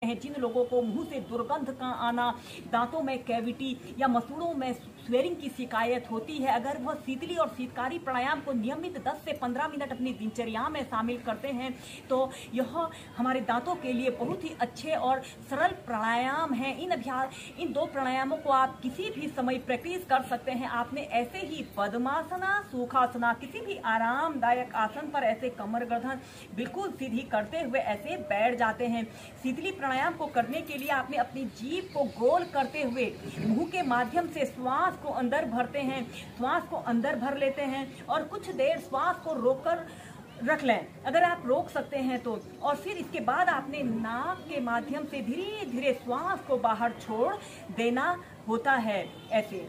हैं। जिन लोगों को मुंह से दुर्गंध का आना, दांतों में कैविटी या मसूड़ों में स्वेरिंग की शिकायत होती है, अगर वह शीतली और शीतकारी प्राणायाम को नियमित 10 से 15 मिनट अपनी दिनचर्या में शामिल करते हैं तो यह हमारे दांतों के लिए बहुत ही अच्छे और सरल प्राणायाम हैं। इन दो प्राणायामों को आप किसी भी समय प्रैक्टिस कर सकते हैं। आपने ऐसे ही पद्मासना, सुखासना, किसी भी आरामदायक आसन पर ऐसे कमर गर्दन बिल्कुल सीधी करते हुए ऐसे बैठ जाते हैं। शीतली प्राणायाम को करने के लिए आपने अपनी जीभ को गोल करते हुए मुंह के माध्यम से श्वास को अंदर भरते हैं, श्वास को अंदर भर लेते हैं और कुछ देर श्वास को रोककर रख लें, अगर आप रोक सकते हैं तो। और फिर इसके बाद आपने नाक के माध्यम से धीरे धीरे श्वास को बाहर छोड़ देना होता है ऐसे।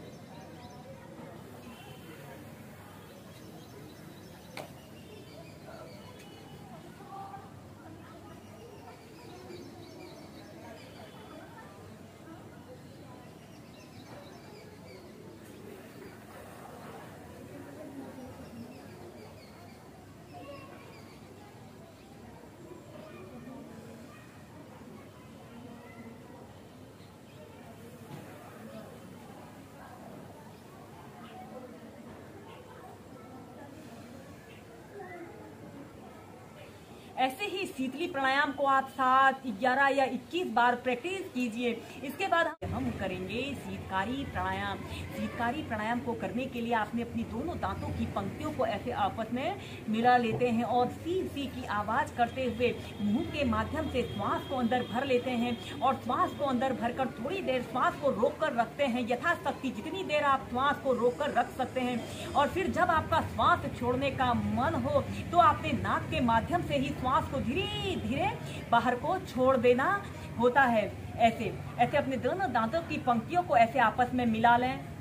ऐसे ही शीतली प्राणायाम को आप 7, 11 या 21 बार प्रैक्टिस कीजिए। इसके बाद हम करेंगे शीतकारी प्राणायाम। शीतकारी प्राणायाम को करने के लिए आपने अपनी दोनों दांतों की पंक्तियों को ऐसे आपस में मिला लेते हैं और सी सी की आवाज करते हुए मुंह के माध्यम से श्वास को अंदर भर लेते हैं और श्वास को अंदर भरकर थोड़ी देर श्वास को रोक कर रखते हैं, यथाशक्ति जितनी देर आप श्वास को रोक कर रख सकते हैं। और फिर जब आपका श्वास छोड़ने का मन हो तो आपने नाक के माध्यम से ही श्वास को धीरे धीरे बाहर को छोड़ देना होता है। ऐसे ऐसे अपने दोनों दांतों की पंक्तियों को ऐसे आपस में मिला लें।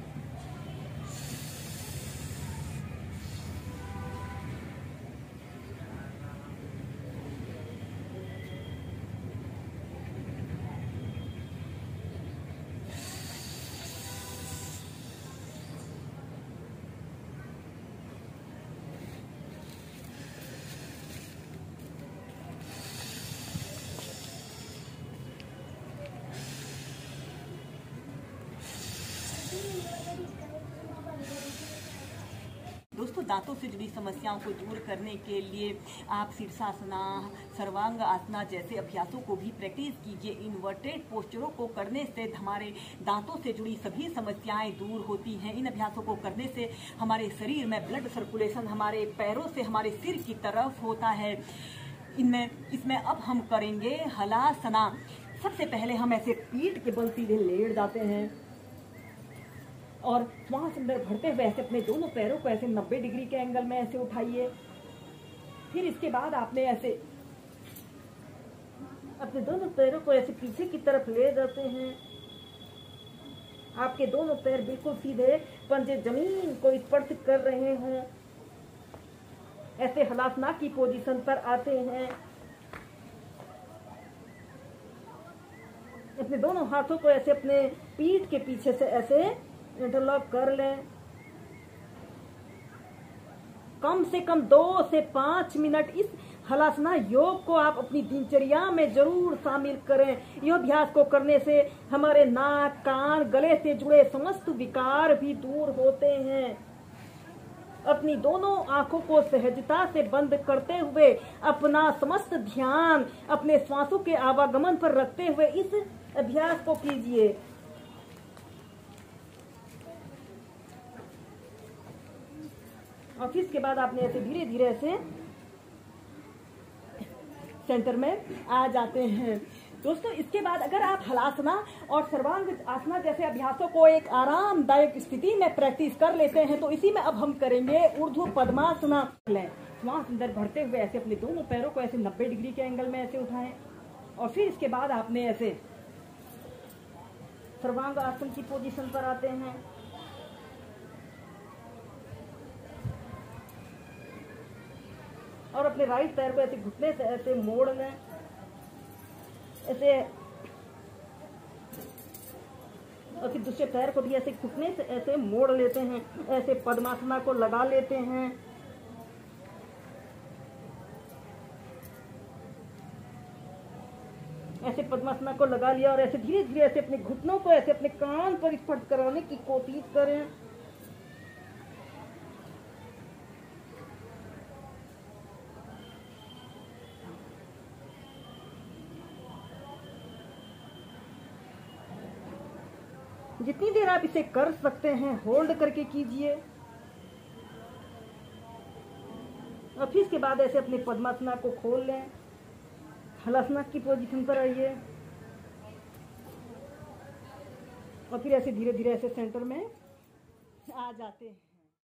दोस्तों, दांतों से जुड़ी समस्याओं को दूर करने के लिए आप शीर्षासना, सर्वांग आसना जैसे अभ्यासों को भी प्रैक्टिस कीजिए। इन्वर्टेड पोस्चरों को करने से हमारे दांतों से जुड़ी सभी समस्याएं दूर होती हैं। इन अभ्यासों को करने से हमारे शरीर में ब्लड सर्कुलेशन हमारे पैरों से हमारे सिर की तरफ होता है। इसमें अब हम करेंगे हलासना। सबसे पहले हम ऐसे पीठ के बल सीधे लेट जाते हैं और श्वास अंदर भरते हुए ऐसे अपने दोनों पैरों को ऐसे 90 डिग्री के एंगल में ऐसे उठाइए। फिर इसके बाद आपने ऐसे अपने दोनों पैरों को ऐसे पीछे की तरफ ले जाते हैं। आपके दोनों पैर बिल्कुल सीधे, पंजे जमीन को स्पर्श कर रहे हों। ऐसे हलासना की पोजीशन पर आते हैं। अपने दोनों हाथों को ऐसे अपने पीठ के पीछे से ऐसे इंटरलॉक कर लें। कम से कम 2 से 5 मिनट इस हलासना योग को आप अपनी दिनचर्या में जरूर शामिल करें। यह अभ्यास को करने से हमारे नाक, कान, गले से जुड़े समस्त विकार भी दूर होते हैं। अपनी दोनों आंखों को सहजता से बंद करते हुए अपना समस्त ध्यान अपने श्वासों के आवागमन पर रखते हुए इस अभ्यास को कीजिए। और फिर इसके बाद आपने ऐसे धीरे धीरे ऐसे सेंटर में आ जाते हैं। दोस्तों, इसके बाद अगर आप हलासना और सर्वांग आसना जैसे अभ्यासों को एक आरामदायक स्थिति में प्रैक्टिस कर लेते हैं तो इसी में अब हम करेंगे ऊर्ध्व पद्मासना। श्वास अंदर भरते हुए ऐसे अपने दोनों पैरों को ऐसे 90 डिग्री के एंगल में ऐसे उठाएं और फिर इसके बाद आपने ऐसे सर्वांग आसन की पोजीशन पर आते हैं। और अपने राइट पैर को ऐसे घुटने से ऐसे मोड़ लें। ऐसे और फिर दूसरे पैर को भी ऐसे घुटने से ऐसे मोड़ लेते हैं। ऐसे पद्मासना को लगा लेते हैं। ऐसे पद्मासना को लगा लिया और ऐसे धीरे धीरे ऐसे अपने घुटनों को ऐसे अपने कान पर स्पर्श कराने की कोशिश करें। जितनी देर आप इसे कर सकते हैं होल्ड करके कीजिए और फिर इसके बाद ऐसे अपने पद्मासना को खोल लें। हलासना की पोजीशन पर आइए और फिर ऐसे धीरे धीरे ऐसे सेंटर में आ जाते हैं।